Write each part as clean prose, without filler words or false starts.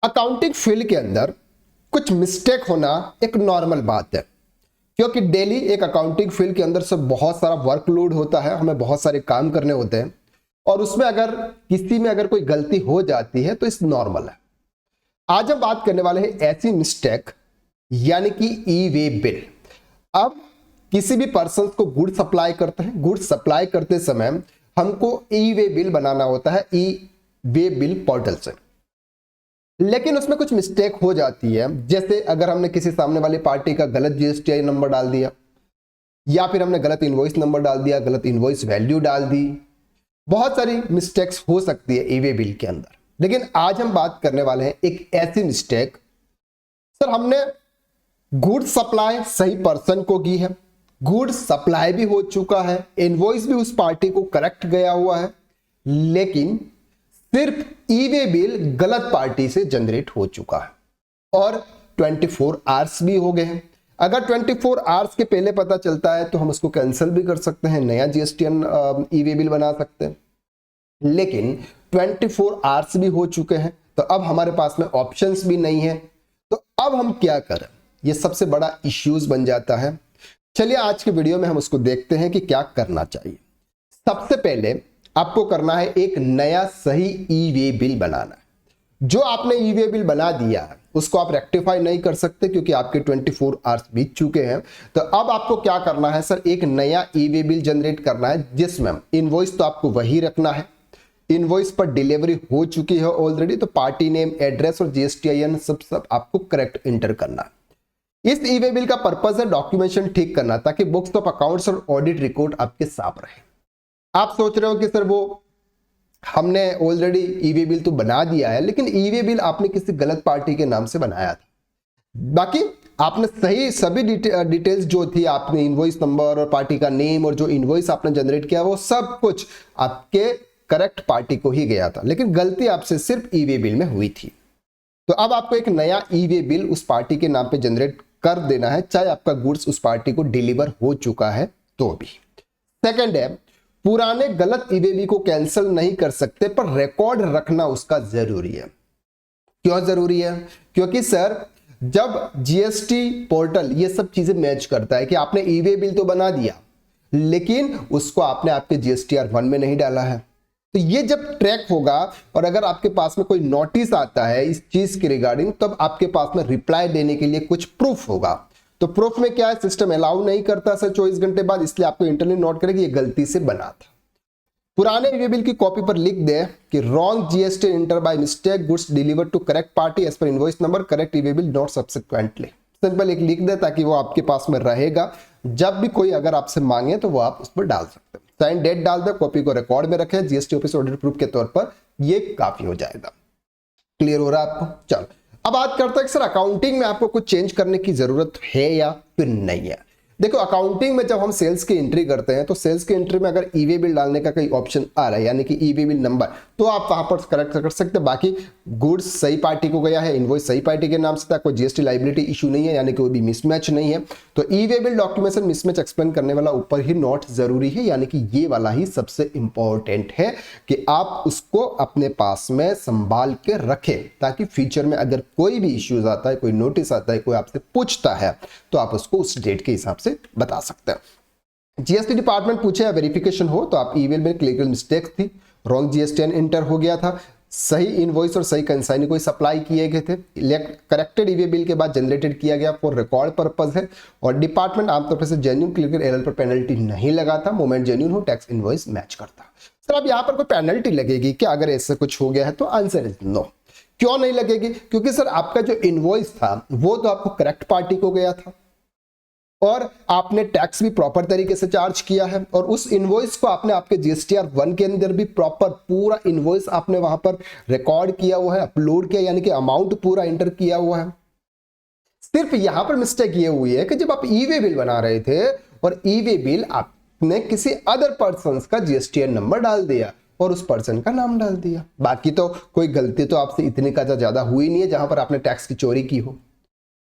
Accounting field के अंदर कुछ मिस्टेक होना एक नॉर्मल बात है, क्योंकि डेली एक अकाउंटिंग फील्ड के अंदर से बहुत सारा वर्कलोड होता है, हमें बहुत सारे काम करने होते हैं और उसमें अगर किसी में अगर कोई गलती हो जाती है तो इस नॉर्मल है। आज हम बात करने वाले हैं ऐसी मिस्टेक यानी कि ई वे बिल। अब किसी भी पर्सन को गुड्स सप्लाई करते हैं, गुड्स सप्लाई करते समय हमको ई वे बिल बनाना होता है ई वे बिल पोर्टल से, लेकिन उसमें कुछ मिस्टेक हो जाती है। जैसे अगर हमने किसी सामने वाली पार्टी का गलत जीएसटी नंबर डाल दिया या फिर हमने गलत इनवॉइस नंबर डाल दिया, गलत इनवॉइस वैल्यू डाल दी, बहुत सारी मिस्टेक्स हो सकती है ई वे बिल के अंदर। लेकिन आज हम बात करने वाले हैं एक ऐसी मिस्टेक, सर हमने गुड्स सप्लाई सही पर्सन को की है, गुड्स सप्लाई भी हो चुका है, इनवॉइस भी उस पार्टी को करेक्ट गया हुआ है, लेकिन सिर्फ ई वे बिल गलत पार्टी से जनरेट हो चुका है और 24 आवर्स भी हो गए हैं। अगर 24 आवर्स के पहले पता चलता है तो हम उसको कैंसिल भी कर सकते हैं, नया जीएसटीएन ई वे बिल बना सकते हैं। लेकिन 24 आवर्स भी हो चुके हैं तो अब हमारे पास में ऑप्शंस भी नहीं है, तो अब हम क्या करें, ये सबसे बड़ा इश्यूज बन जाता है। चलिए आज के वीडियो में हम उसको देखते हैं कि क्या करना चाहिए। सबसे पहले आपको करना है एक नया सही ई वे बिल बनाना है। जो आपने ई वे बिल बना दिया है उसको आप रेक्टिफाई नहीं कर सकते क्योंकि आपके 24 आवर्स बीत चुके हैं। तो अब आपको क्या करना है सर, एक नया ई वे बिल जनरेट करना है जिसमें इनवॉइस तो आपको वही रखना है, इनवॉइस पर डिलीवरी हो चुकी है ऑलरेडी, तो पार्टी नेम, एड्रेस और जीएसटीआईएन सब आपको करेक्ट इंटर करना है। इस ई वे बिल का पर्पज है डॉक्यूमेंटेशन ठीक करना ताकि बुक्स ऑफ अकाउंट्स और ऑडिट रिकॉर्ड आपके साफ रहे। आप सोच रहे हो कि सर वो हमने ऑलरेडी ई वे बिल तो बना दिया है, लेकिन ई वे बिल आपने किसी गलत पार्टी के नाम से बनाया था। बाकी आपने सही सभी डिटेल्स जो थी, आपने इनवॉइस नंबर और पार्टी का नेम और जो इनवॉइस आपने जनरेट किया वो सब कुछ आपके करेक्ट पार्टी को ही गया था, लेकिन गलती आपसे सिर्फ ई वे बिल में हुई थी। तो अब आपको एक नया ई वे बिल उस पार्टी के नाम पे जनरेट कर देना है, चाहे आपका गुड्स उस पार्टी को डिलीवर हो चुका है तो भी। सेकंड है, पुराने गलत ई वे बिल को कैंसिल नहीं कर सकते पर रिकॉर्ड रखना उसका जरूरी है। क्यों जरूरी है? क्योंकि सर जब जीएसटी पोर्टल ये सब चीजें मैच करता है कि आपने ई वे बिल तो बना दिया लेकिन उसको आपने आपके जीएसटीआर 1 में नहीं डाला है, तो ये जब ट्रैक होगा और अगर आपके पास में कोई नोटिस आता है इस चीज के रिगार्डिंग, तब आपके पास में रिप्लाई देने के लिए कुछ प्रूफ होगा। तो प्रूफ में क्या है, सिस्टम अलाउ नहीं करता सर 24 घंटे बाद, इसलिए आपको इंटरनली नोट करें कि ये गलती से बना था। पुराने ई वे बिल की कॉपी पर लिख दे कि wrong GST enter by mistake, goods deliver to correct party as per invoice number, correct e way bill not subsequently. Simple एक लिख दे ताकि वो आपके पास में रहेगा, जब भी कोई अगर आपसे मांगे तो वो आप उस पर डाल सकते हैं। साइन डेट डाल दे, कॉपी को रिकॉर्ड में रखें जीएसटी ऑफिस ऑडिट प्रूफ के तौर पर, ये काफी हो जाएगा। क्लियर हो रहा है आपको? चलो अब बात करते हैं सर अकाउंटिंग में आपको कुछ चेंज करने की जरूरत है या फिर नहीं है। देखो अकाउंटिंग में जब हम सेल्स की एंट्री करते हैं तो सेल्स की एंट्री में अगर ई वे बिल डालने का कोई ऑप्शन आ रहा है यानी कि ई वे बिल नंबर, तो आप वहां पर करेक्ट कर सकते हैं। बाकी गुड्स सही पार्टी को गया है, इनवॉइस सही पार्टी के नाम से था, कोई जीएसटी लाइबिलिटी इशू नहीं है यानी कि कोई भी मिसमैच नहीं है। तो e way bill documentation mismatch explain करने वाला ऊपर ही नोट जरूरी है, यानी कि ये वाला ही सबसे इंपॉर्टेंट है कि आप उसको अपने पास में संभाल के रखें ताकि फ्यूचर में अगर कोई भी इश्यूज आता है, कोई नोटिस आता है, कोई आपसे पूछता है तो आप उसको उस डेट के हिसाब से बता सकते हैं। जीएसटी डिपार्टमेंट पूछे या वेरिफिकेशन हो तो आप ईमेल में क्लिनिकल मिस्टेक्स थी, रॉन्ग जीएसटीएन इंटर हो गया था, सही इनवॉइस और सही कंसाइनी कोई सप्लाई किए गए थे, करेक्टेड ई वे बिल के बाद जनरेटेड किया गया फॉर रिकॉर्ड पर्पस है, और डिपार्टमेंट आमतौर पर जेन्युइन क्लिनिकल एरर पर पेनल्टी नहीं लगाता, मोमेंट जेन्युइन हो, टैक्स इनवॉइस मैच करता। सर अब यहाँ पर कोई पेनल्टी लगेगी क्या अगर ऐसा कुछ हो गया है? तो आंसर इज नो। क्यों नहीं लगेगी? क्योंकि सर आपका जो इनवॉइस था वो तो आपको करेक्ट पार्टी को गया था और आपने टैक्स भी प्रॉपर तरीके से चार्ज किया है, और उस इनवॉइस को आपने आपके जीएसटीआर 1 के अंदर भी प्रॉपर पूरा इनवॉइस आपने वहां पर रिकॉर्ड किया हुआ है, अपलोड किया, यानी कि अमाउंट पूरा एंटर किया हुआ है। सिर्फ यहां पर मिस्टेक ये हुई है कि जब आप ई वे बिल बना रहे थे और ई वे बिल आपने किसी अदर पर्सन का जीएसटीआर नंबर डाल दिया और उस पर्सन का नाम डाल दिया। बाकी तो कोई गलती तो आपसे इतनी का ज्यादा हुई नहीं है जहां पर आपने टैक्स की चोरी की हो।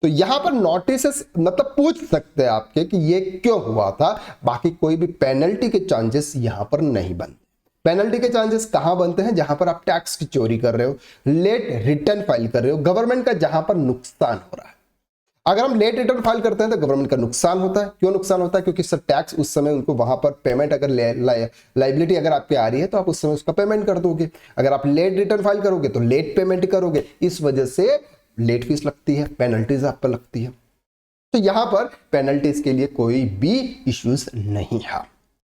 तो यहां पर नोटिस मतलब पूछ सकते हैं आपके कि ये क्यों हुआ था, बाकी कोई भी पेनल्टी के चांसेस यहां पर नहीं बनते। पेनल्टी के चांसेस कहां बनते हैं? जहां पर आप टैक्स की चोरी कर रहे हो, लेट रिटर्न फाइल कर रहे हो, गवर्नमेंट का जहां पर नुकसान हो रहा है। अगर हम लेट रिटर्न फाइल करते हैं तो गवर्नमेंट का नुकसान होता है। क्यों नुकसान होता है? क्योंकि सर टैक्स उस समय उनको वहां पर पेमेंट, अगर लाइबिलिटी अगर आपके आ रही है तो आप उस समय उसका पेमेंट कर दोगे। अगर आप लेट रिटर्न फाइल करोगे तो लेट पेमेंट करोगे, इस वजह से लेट फीस लगती है, पेनल्टीज आप पर लगती है। तो यहां पर पेनल्टीज के लिए कोई भी इश्यूज नहीं है।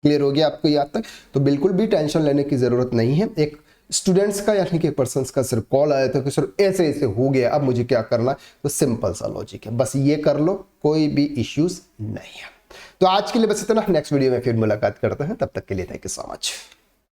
क्लियर हो गया आपको याद तक? तो बिल्कुल भी टेंशन लेने की जरूरत नहीं है। एक स्टूडेंट्स का यानी कि पर्सन का सिर्फ कॉल आया था कि सर ऐसे ऐसे हो गया, अब मुझे क्या करना है? तो सिंपल सा लॉजिक है, बस ये कर लो, कोई भी इश्यूज नहीं है। तो आज के लिए बस इतना, नेक्स्ट वीडियो में फिर मुलाकात करते हैं, तब तक के लिए थैंक यू सो मच।